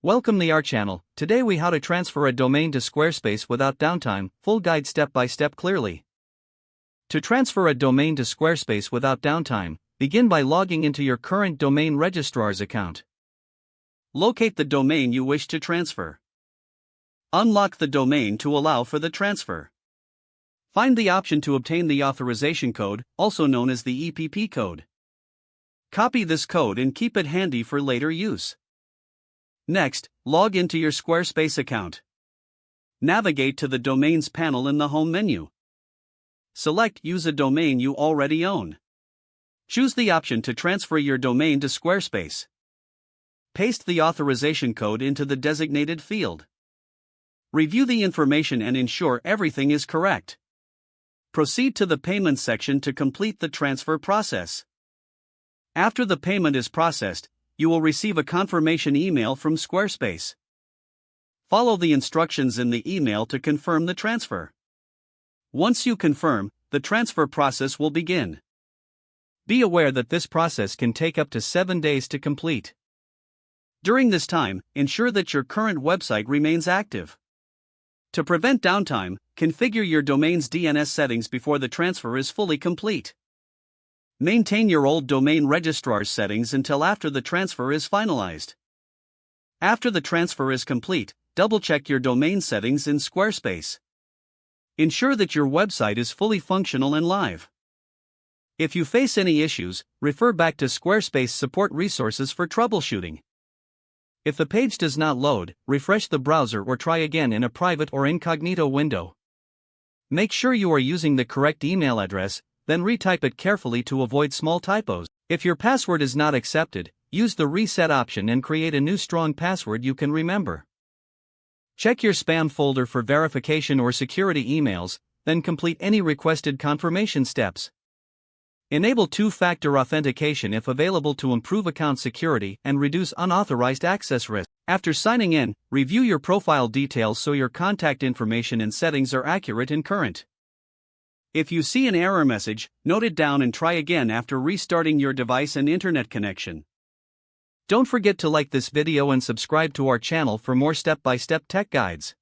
Welcome to our channel. Today we how to transfer a domain to Squarespace without downtime, full guide step by step clearly. To transfer a domain to Squarespace without downtime, begin by logging into your current domain registrar's account. Locate the domain you wish to transfer. Unlock the domain to allow for the transfer. Find the option to obtain the authorization code, also known as the EPP code. Copy this code and keep it handy for later use. Next, log into your Squarespace account. Navigate to the Domains panel in the Home menu. Select Use a domain you already own. Choose the option to transfer your domain to Squarespace. Paste the authorization code into the designated field. Review the information and ensure everything is correct. Proceed to the Payment section to complete the transfer process. After the payment is processed, you will receive a confirmation email from Squarespace. Follow the instructions in the email to confirm the transfer. Once you confirm, the transfer process will begin. Be aware that this process can take up to 7 days to complete. During this time, ensure that your current website remains active. To prevent downtime, configure your domain's DNS settings before the transfer is fully complete. Maintain your old domain registrar's settings until after the transfer is finalized. After the transfer is complete, double-check your domain settings in Squarespace. Ensure that your website is fully functional and live. If you face any issues, refer back to Squarespace support resources for troubleshooting. If the page does not load, refresh the browser or try again in a private or incognito window. Make sure you are using the correct email address, then retype it carefully to avoid small typos. If your password is not accepted, use the reset option and create a new strong password you can remember. Check your spam folder for verification or security emails, then complete any requested confirmation steps. Enable two-factor authentication if available to improve account security and reduce unauthorized access risk. After signing in, review your profile details so your contact information and settings are accurate and current. If you see an error message, note it down and try again after restarting your device and internet connection. Don't forget to like this video and subscribe to our channel for more step-by-step tech guides.